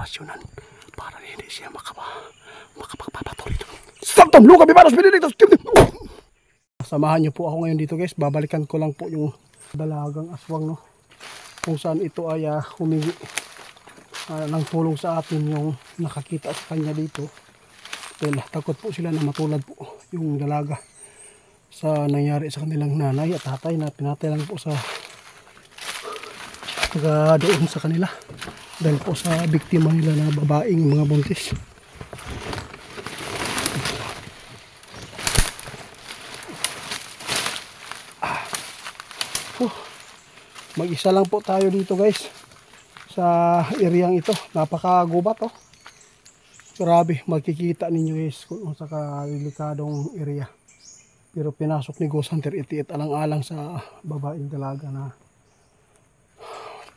basyonan para hindi siya makapagpapatuloy doon. Santom Luka Bimanos Benedictus! Samahan niyo po ako ngayon dito guys. Babalikan ko lang po yung dalagang aswang, no, kung saan ito ay humingi ng tulong sa atin yung nakakita sa kanya dito. Dahil takot po sila na matulad po yung dalaga sa nangyari sa kanilang nanay at tatay na pinatay lang po sa doon sa kanila dahil po sa biktima nila na babaeng mga buntis. Mag-isa lang po tayo dito guys sa areang ito. Napakagubat, oh. Grabe, makikita ninyo guys kung sa delikadong area. Pero pinasok ni Ghost Hunter itiit alang-alang sa babaeng dalaga na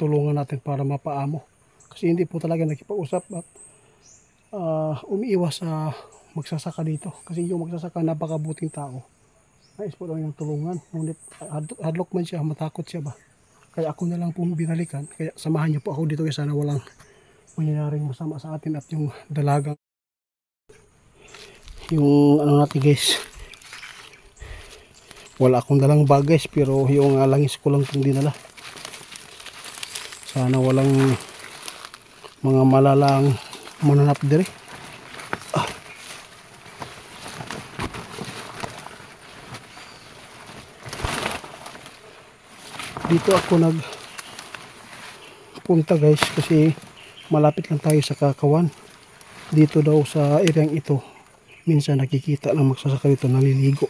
tulungan natin para mapaamo. Kasi hindi po talaga nakipag-usap at umiiwas sa magsasaka dito. Kasi yung magsasaka napakabuting tao. Nais po lang yung tulungan. Ngunit hadlok man siya, matakot siya ba. Kaya ako na lang po binalikan. Kaya samahan niyo po ako dito guys. Sana walang mangyayaring masama sa atin at yung dalagang. Yung ano natin guys. Wala akong dalang bag guys. Pero yung langis ko lang pong dinala. Sana walang mga malalang mananap dire. Dito ako nagpunta guys kasi malapit lang tayo sa Kakawan. Dito daw sa areang ito minsan nakikita ng magsasaka dito naliligo.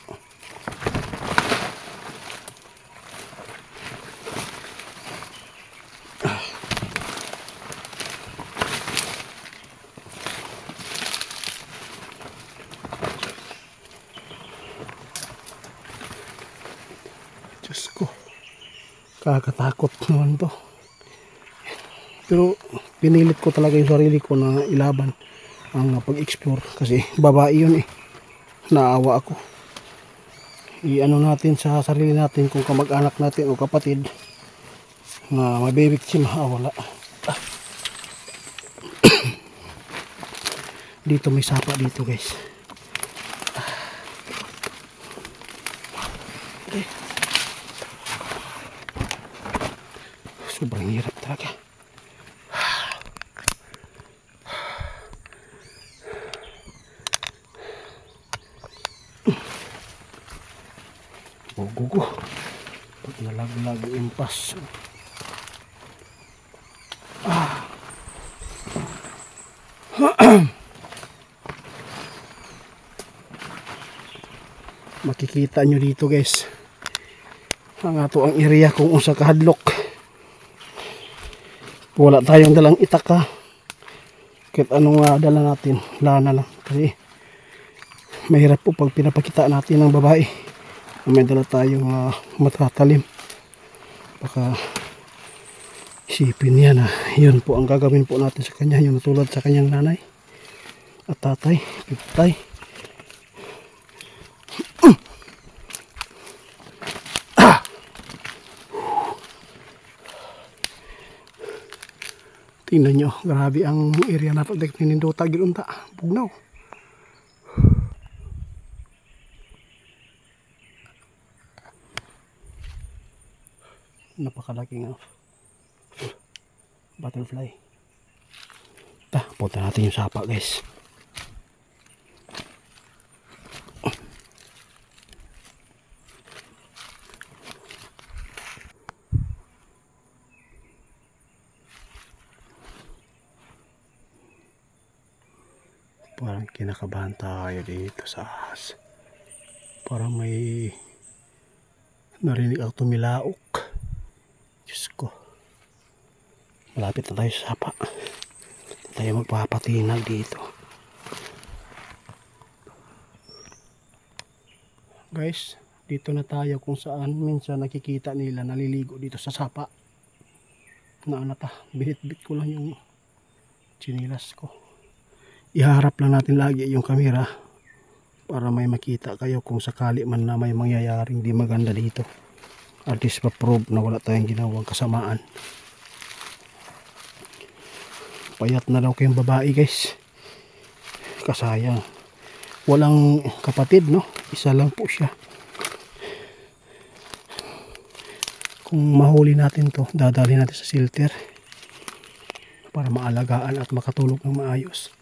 Diyos ko, kakatakot naman to. Pero pinilit ko talaga yung sarili ko na ilaban ang pag-explore kasi babae yun eh. Naawa ako. I-ano natin sa sarili natin kung kamag-anak natin o kapatid na mabibiktima. Wala. Dito may sapa dito guys. Okay. Sobrang hirap talaga. Gugu. Pag nalag-lag impas. Makikita nyo dito guys. Ang ato ang area kung unsa kahadlok. Wala tayong dalang itaka. Kahit anong dala natin, lana lang. Kasi mahirap po pag pinapakita natin ng babae. May dala tayong matatalim. Baka isipin niya na yun po ang gagawin po natin sa kanya. Yung tulad sa kanyang nanay at tatay. Pitay. Tingnan nyo, grabe ang area na ito. Nindota, gilunta, bugnaw. Napakalaking butterfly. Punta natin yung sapa guys. Parang kinakabahan tayo dito sa ahas. Parang may narinig ako tumilaok. Diyos ko. Malapit na tayo sa sapa. Tayo magpapatinag dito. Guys, dito na tayo kung saan minsan nakikita nila naliligo dito sa sapa. Naanata, bit-bit ko lang yung chinilas ko. Iharap lang natin lagi yung kamera para may makita kayo kung sakali man na may mangyayaring di maganda dito. At least ma-prove na wala tayong ginawang kasamaan. Payat na daw kayong babae guys. Kasayang. Walang kapatid no. Isa lang po siya. Kung mahuli natin to, dadali natin sa shelter. Para maalagaan at makatulog ng maayos.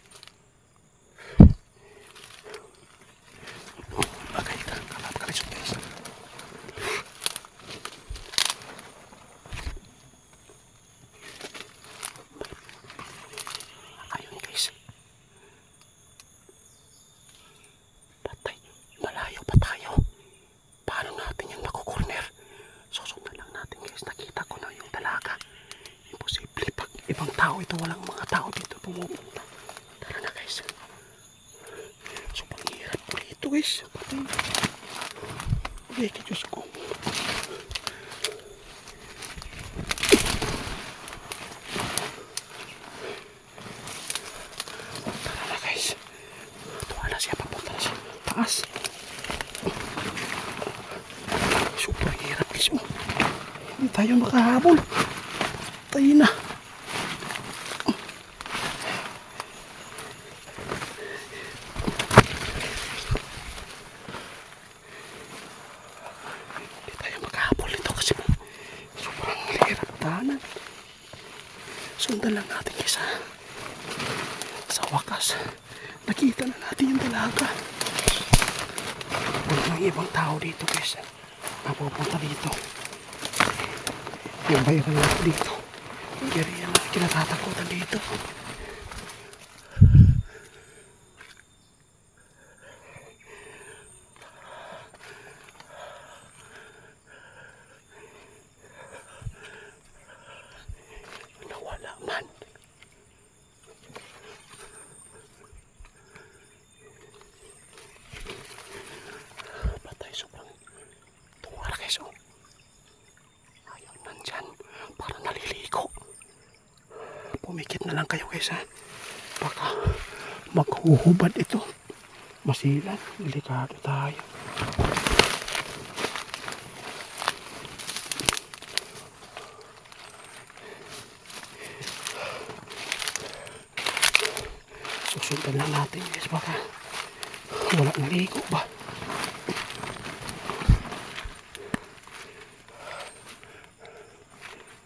Tao ito, walang mga tao dito pumupunta. Tara na guys. So panghirap po dito guys. Patay ka Diyos ko. Tara na guys. Tuwa na siya, papunta na siya taas. Super hirap guys. Hindi tayo makahabol. Tayo na. Sundan lang natin guys ha. Sa wakas nakita na natin yung dalaga. Walang ibang tao dito guys. Napupunta dito. Yung bayan natin dito. Yung area na kinatatakutan dito. Pumikit na lang kayo guys ha. Baka maghuhubad ito. Masilan. Delikado tayo. Susundan lang natin guys. Baka wala naligo ba.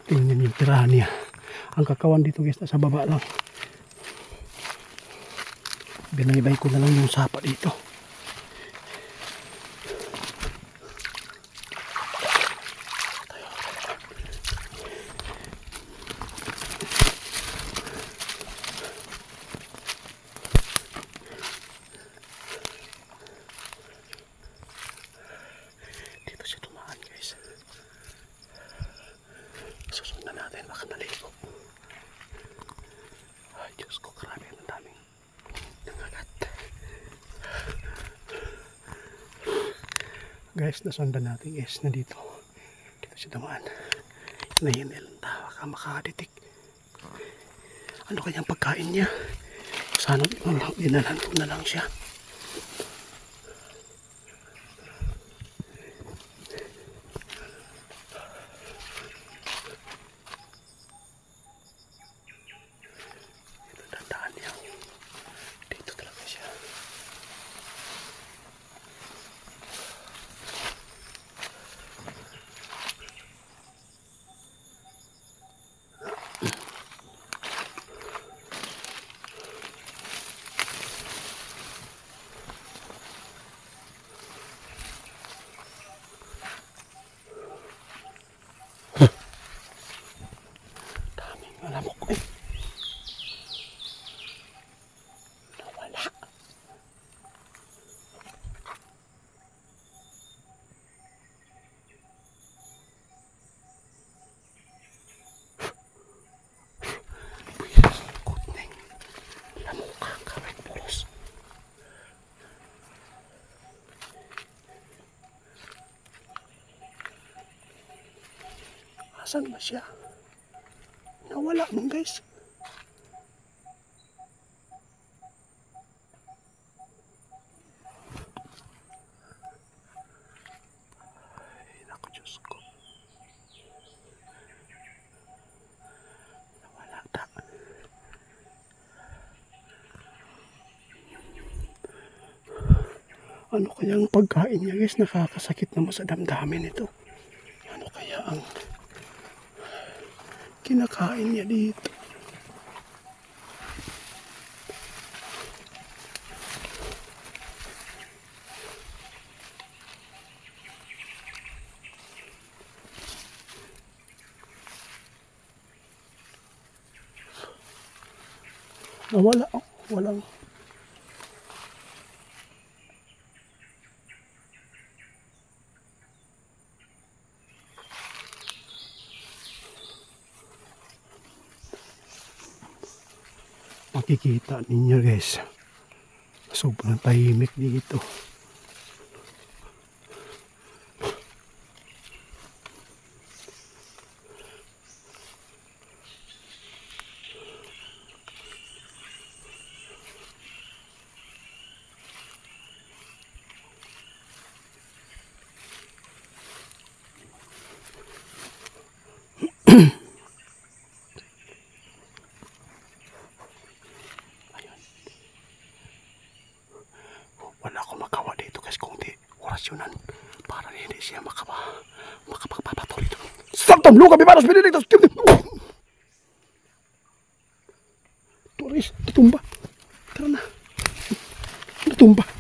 Tingnan yung tirahan niya. Ang kakawan dito guys, nasa baba lang. Binaybay ko na lang yung sapa dito. Dito siya tumaan guys. Susundan natin, baka naligo. Ay Diyos ko, grabe ang daming nangagat. Guys, nasundan natin guys, nandito. Dito siya tumaan. Nahinil ang tawa ka, makaditik. Ano kanyang pagkain niya? Sana dinalan ko na lang siya. Alamok eh. Nawala. Kutning. Lamok ka, kawit pulos. Asan ba siya? Nawala man guys. Ay, naku Diyos ko. Nawala ta. Ano kaya ang pagkain niya guys? Nakakasakit naman sa damdamin ito. Ano kaya ang kinakain niya dito? Nawala. Oh, walang. Makikita ninyo guys. Sobrang tahimik dito. Wala akong magawa dito guys kung di orasyonan para hindi siya makapagpapatuloy dito. Santom Luca Bimanos Benedictus! Turis, tutumba. Tara na. Tutumba.